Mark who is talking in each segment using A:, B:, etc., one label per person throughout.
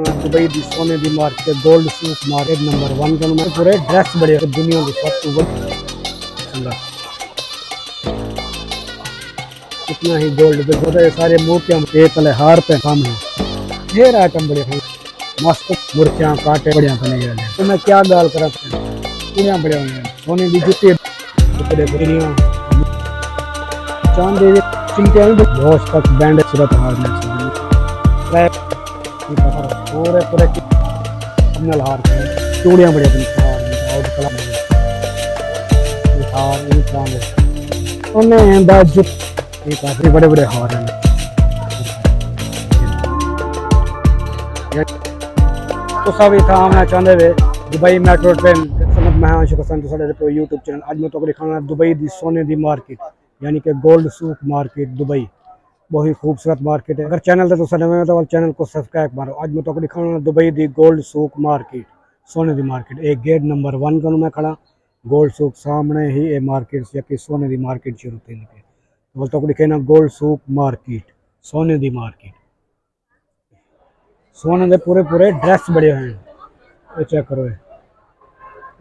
A: Dubai दी सोने दी market gold souk market number 1 का मैं पूरे ड्रेस बड़े दुनिया की सब तो कितना ही गोल्ड पे होता है सारे मूर्तियां एक तले हार पे सामने ढेर आइटम बड़े हैं मस्त मूर्तियां कांटे बढ़िया बने गए तो मैं क्या गाल करा पूरियां बढ़िया हुई सोने की जुत्ती बड़े बढ़िया चांदी चिमटियां बहुत तक बैंड सूरत हार में पूरे पूरे कमल हार चूड़ियां बड़े काफी बड़े बड़े हार हैं तो सब इतना आना चाहते वे दुबई मेट्रो ट्रेन मैं यूट्यूब चैनल अज मैं तो दिखाना दुबई दी सोने दी मार्केट यानी कि गोल्ड सूक मार्केट दुबई बहुत ही खूबसूरत मार्केट है। अगर चैनल तो नवे हो तो चैनल को सब्सक्राइब मारो। आज मैं तो दिखाऊंगा दुबई दी गोल्ड सूक मार्केट सोने दी मार्केट एक गेट नंबर 1 का मैं खड़ा गोल्ड सूक सामने ही ये मार्केट से सोने दी मार्केट शुरू थी तो दिखाना गोल्ड सूक मार्केट सोने दी मार्केट सोने दे पूरे पूरे ड्रेस बड़े हैं ये चेक करो ये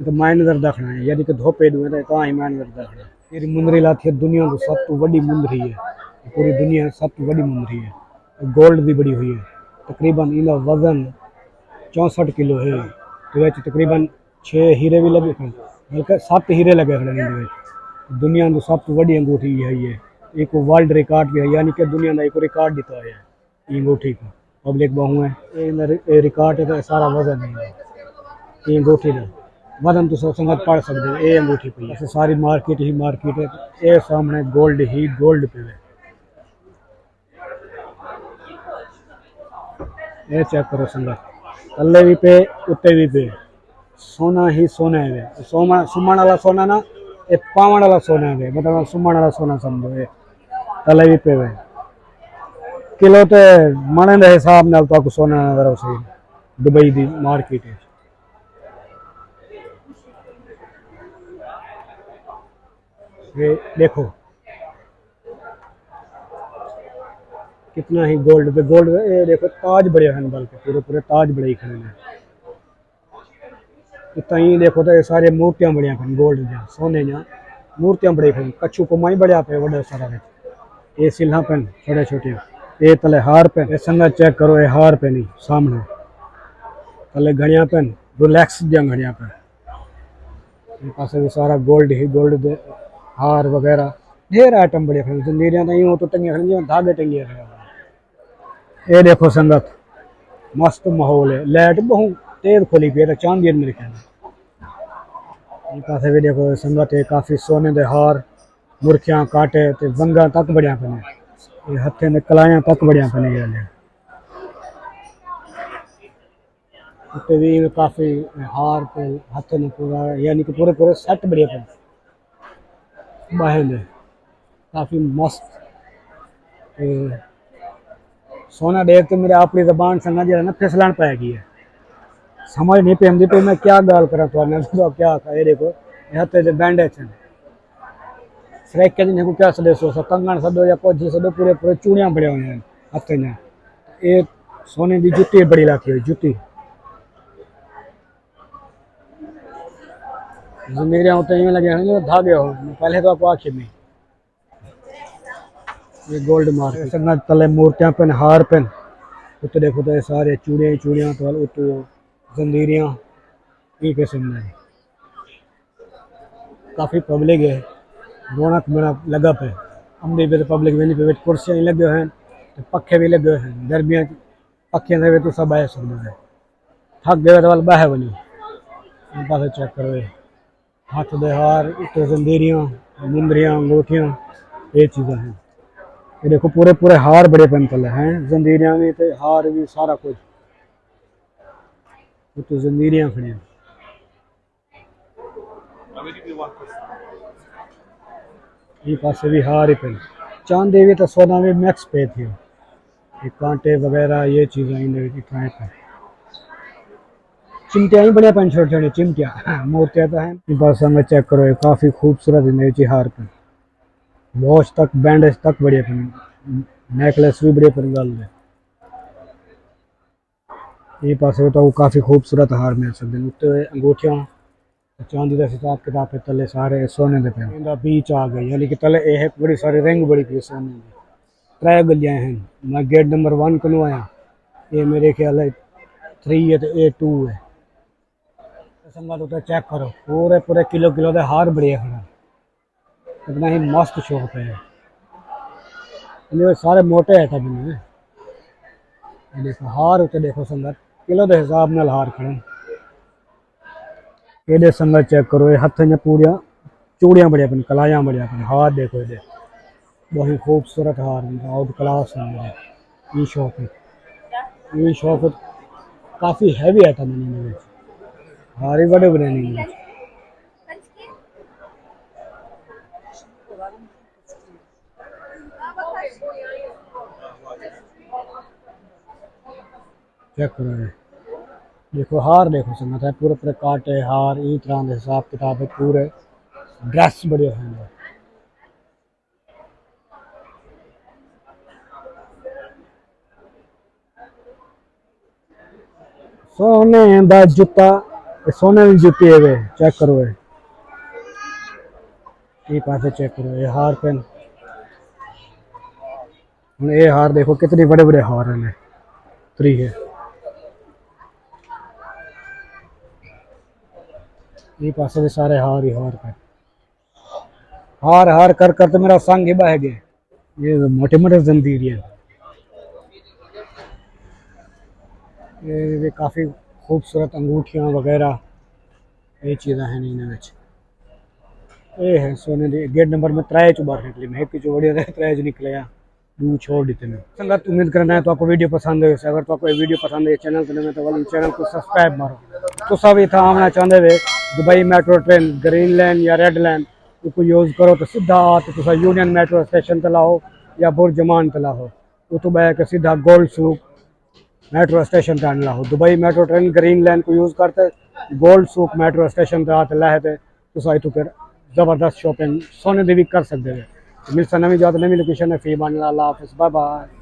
A: तो माइन नजर देखना है यानी कि धोपे दूँ तो ही माइन नजर देखना है मेरी मुंदरी लाती है दुनिया की सब तो बड़ी मुंदरी है पूरी दुनिया सब तो बड़ी मुंदरी है गोल्ड भी बड़ी हुई है तकरीबन इनका वजन 64 किलो है तो तकरीबन 6 हीरे भी लगे बल्कि 7 हीरे लगे खड़े दुनिया की सब तो बड़ी अंगूठी है ये एक वर्ल्ड रिकॉर्ड भी है यानी कि दुनिया का एक रिकॉर्ड दिता है ये अंगूठी का पब्लिक बहु है ये रिकॉर्ड है सारा वजन है ये अंगूठी का वजन तो सब संगत पढ़ सकते हैं ये अंगूठी पे है सारी मार्केट ही मार्केट है ये सामने गोल्ड ही गोल्ड पे है ये चेक करो संगत थल्ले भी पे उत्ते भी पे सोना ही सोना है सोना सुमण वाला सोना ना ये पावण वाला सोना है मतलब सुमण वाला सोना समझो ये थल्ले भी पे है किलो तो मणे के हिसाब नाल तो सोना करो सही दुबई दी मार्केट है ये देखो कितना ही गोल्ड पे गोल्ड ये देखो ताज बड़े हैं बल्कि पूरे पूरे ताज बड़े ही खड़े हैं ही देखो तो ये सारे मूर्तियां बढ़िया खड़ी गोल्ड जहाँ सोने जहाँ मूर्तियां बड़ी खड़ी कच्छू कुमा ही बढ़िया पे बड़ा सारा ये सिल्हा पेन छोटे छोटे ये तले हार पेन ये संगत चेक करो ये हार पेन ही सामने तले घड़िया पेन रिलैक्स जहाँ घड़िया पेन पास भी सारा गोल्ड ही गोल्ड हार वगैरह ढेर आइटम बड़े खड़े जंजीरियां तो यूँ तो टंगिया खड़ी धागे टंगिया खड़े ये देखो संगत मस्त माहौल है लाइट बहुत तेज खोली पी है चांदी मेरे ख्याल पास भी देखो संगत है काफ़ी सोने दे हार मुर्खियां काटे ते वंगा तक बढ़िया पने ये हथे में कलायां तक बढ़िया पने गए उत्ते भी काफ़ी हार पे हथे में पूरा यानी कि पूरे पूरे सेट बढ़िया पने बाहर में काफ़ी मस्त सोना देख के मेरे अपनी जबान संगा जो है ना फिसलन पाएगी है समझ नहीं पे पे मैं क्या गाल करा तो क्या ये देखो हथे से बैंडेज हैं फ्रैक के दिन को क्या सदे सो कंगन सदो या पोजी सदो पूरे पूरे चूड़ियां बड़े हुए हैं हथे ने ये सोने की जुत्ती बड़ी लाती है जुत्ती मेरे होते यूँ लगे हैं धागे हो पहले तो आपको आखिर में ये गोल्ड मार्क संगत तले मूर्तियां पेन हार पेन उत्ते देखो तो ये सारे चूड़ियां चूड़ियां तो उत्तो जंजीरियां ये किस्म में काफ़ी पब्लिक है रौनक बड़ा लगा पे अमदी पे पब्लिक वेली पे कुर्सियां लगे हैं तो पखे भी लगे हैं गर्मियां पखे से तो सब आए सकते हैं थक गए तो बह बनी पास चेक करो हाथ दे हार उत्ते जंजीरियां मुंदरियां अंगूठियां ये चीज़ें हैं ये देखो पूरे पूरे हार बड़े पेंतल हैं जंजीरियां भी तो हार भी सारा कुछ तो जंजीरियां खड़ी ये पास भी हार ही पे चांदी भी तो सोना भी मैक्स पे थी ये कांटे वगैरह ये चीज़ें चिमटियाँ ही बढ़िया पेन छोटे छोटे चिमटियाँ मूर्तियाँ तो हैं बस हमें चेक करो ये काफ़ी खूबसूरत है हार पे वॉच तक बैंडेज तक बढ़िया पेन नेकलेस भी बढ़िया पेन गल है ये पास तो वो काफ़ी खूबसूरत हार मिल सकते हैं उत्ते अंगूठियाँ चांदी का हिसाब किताब पे तले सारे सोने के पे इंदा बीच आ गई यानी कि तले ये है बड़ी सारी रिंग बड़ी पी सोने की त्रै गलियां हैं। मैं गेट नंबर 1 को आया ये मेरे ख्याल है 3 है तो ए 2 है। संगत उते चेक करो पूरे पूरे किलो किलो के हार बड़े खड़ा इतना ही मस्त शॉप है ये सारे मोटे आइटम ने ये देखो हार उते देखो संगत किलो के हिसाब नाल हार खड़े ये संगत चेक करो ये हथ ने पूरिया चूड़ियाँ बड़िया अपन कलाइयाँ बढ़िया अपन हार देखो ये बहुत ही खूबसूरत हार आउट क्लास है ये शॉप है। ये शॉप काफ़ी हैवी आइटम है हार ही बड़े बड़े नहीं चेक करो ये देखो हार देखो संगत है पूरे पूरे कांटे हार ई तरह के हिसाब किताब है पूरे ड्रेस बढ़िया है। सोने दा जूता सोने की जुत्ती है वे चेक करो ये पासे चेक करो ये हार पेन ये हार देखो कितने बड़े बड़े हार हैं त्री है ये पासे भी सारे हार ही हार पे हार हार कर कर तो मेरा संग ही बह गया ये मोटे मोटे जंजीर हैं ये काफ़ी खूबसूरत अंगूठियाँ वगैरह ये चीज़ें हैं इन्हें ये है सोने दी गेट नंबर में त्रै चो बाहर निकली मैं एक चो बढ़िया रहे त्रै च निकले दू छोड़ देते मैं संगत उम्मीद करना है तो आपको वीडियो पसंद है अगर तो आपको वीडियो पसंद है चैनल को तो वाली चैनल को सब्सक्राइब मारो तो सब इतना आना चाहते हुए Dubai metro train green line या रेड लाइन को यूज़ करो तो सीधा तो यूनियन मेट्रो स्टेशन ते लाओ या बुरजमान ते लाओ उतो बह के सीधा गोल्ड सूक मेट्रो स्टेशन पे आने लाओ Dubai metro train green line को यूज़ करते गोल्ड सूक मेट्रो स्टेशन पे आते लहते तो इतों फिर ज़बरदस्त शॉपिंग सोने दी भी कर सकते हैं मिलता नवी जात नवी लोकेशन है फी बन अल्लाह हाफिज़ बाय बाय।